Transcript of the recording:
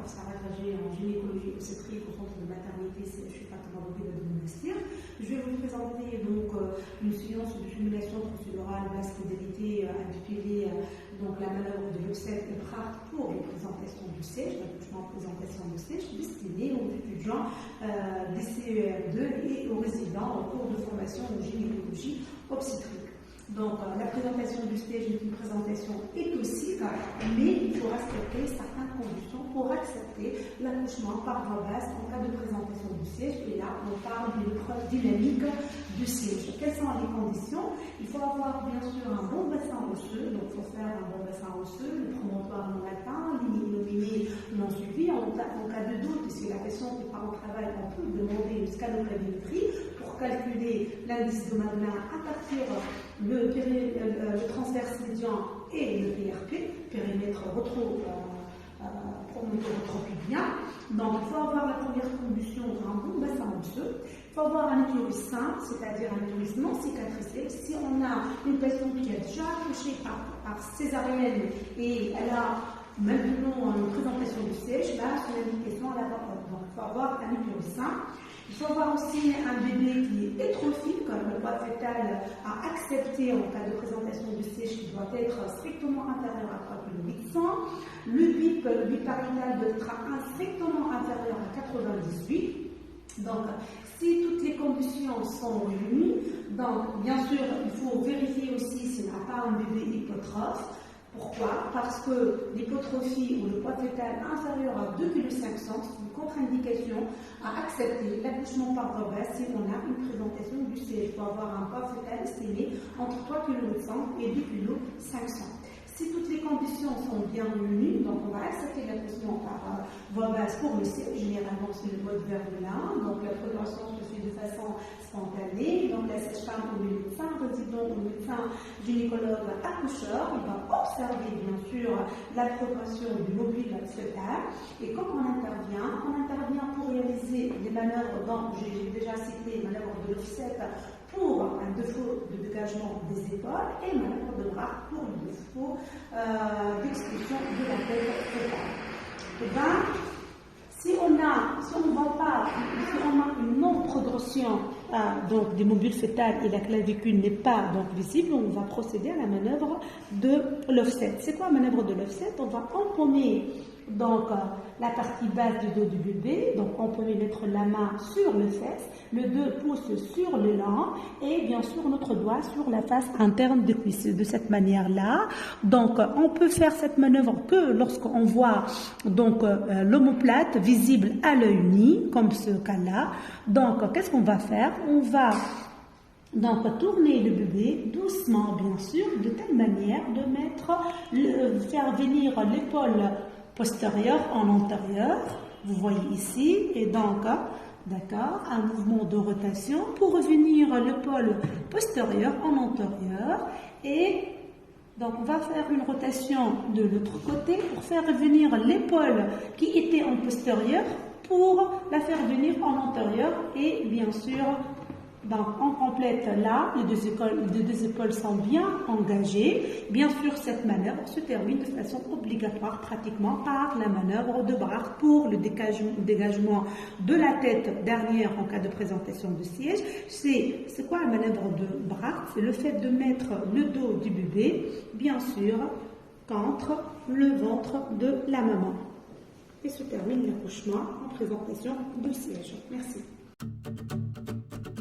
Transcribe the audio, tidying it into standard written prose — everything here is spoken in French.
professeur agrégé en gynécologie obstétrique au centre de maternité CHU Fatima Bouguiba de Monastir. Je vais vous présenter donc une séance de simulation procédurale basse fidélité intitulée donc la manœuvre de l'OFSET et BRAC pour les présentations du siège, l'accouchement présentation du siège, destinée aux étudiants des CER2 et aux résidents en cours de formation en gynécologie obstétrique. Donc, la présentation du stage est une présentation éthique, mais il faut respecter certaines conditions pour accepter l'accouchement par voie basse en cas de présentation du siège. Et là, on parle d'une épreuve dynamique du siège. Quelles sont les conditions? Il faut avoir bien sûr un bon bassin osseux, donc il faut faire un bon bassin osseux, le promontoire non atteint, l'inominé non suivi. En cas de doute, si la question est par au travail, on peut demander une scalopladiométrie pour calculer l'indice de Madelin à partir le transverse médian et le PRP, périmètre promontoire-retropidien. Donc, il faut avoir la première condition d'un bon bassin osseux. Il faut avoir un utérus sain, c'est-à-dire un utérus non cicatrisé. Si on a une patiente qui a déjà accouché par césarienne et elle a maintenant une présentation du siège, là, c'est l'indication à la vapeur. Donc, il faut avoir un utérus sain. Il faut avoir aussi un bébé qui est hétrophique, le poids fœtal à accepter en cas de présentation du siège qui doit être strictement inférieur à 3,8 kg. Le BIP pariétal doit être strictement inférieur à 98. Donc, si toutes les conditions sont réunies, donc bien sûr, il faut vérifier aussi s'il n'a pas un bébé hypotrophe. Pourquoi? Parce que l'hypotrophie ou le poids fœtal inférieur à 2,5 kg, c'est une contre-indication à accepter l'accouchement par voie basse si on a une présentation du siège. Il faut avoir un poids fœtal estimé entre 3,8 kg et 2,5 kg. Si toutes les conditions sont bien réunies, donc on va accepter l'accouchement par voie basse pour le siège. Généralement, c'est le mode Vermelin. Donc la progression se fait de façon spontanée. Donc la sage-femme ou le médecin résident ou le médecin gynécologue accoucheur, il va observer bien sûr la progression du mobile fœtal. Et quand on intervient pour réaliser des manœuvres dont j'ai déjà cité, manœuvre de l'offset pour un défaut de dégagement des épaules et manœuvre de bras pour le défaut d'expulsion de la tête fœtale. Et bien, si on a une non-progression donc des mobiles fœtales et la clavicule n'est pas donc visible, on va procéder à la manœuvre de l'offset. C'est quoi la manœuvre de l'offset? On va empaumer donc la partie basse du dos du bébé, donc on peut mettre la main sur le fesse, le 2 pouces sur le l'an et bien sûr notre doigt sur la face interne des cuisses. De cette manière-là, donc on peut faire cette manœuvre que lorsqu'on voit donc l'omoplate visible à l'œil nu, comme ce cas-là. Donc qu'est-ce qu'on va faire? On va donc tourner le bébé doucement bien sûr, de telle manière de faire venir l'épaule postérieure en antérieur, vous voyez ici, et donc, d'accord, un mouvement de rotation pour revenir l'épaule postérieure en antérieur, et donc on va faire une rotation de l'autre côté pour faire revenir l'épaule qui était en postérieur pour la faire venir en antérieur, et bien sûr, donc on complète là, les deux épaules sont bien engagées. Bien sûr, cette manœuvre se termine de façon obligatoire pratiquement par la manœuvre de Brach pour le dégagement de la tête dernière en cas de présentation de siège. C'est quoi la manœuvre de Brach? C'est le fait de mettre le dos du bébé, bien sûr, contre le ventre de la maman. Et se termine l'accouchement en présentation de siège. Merci.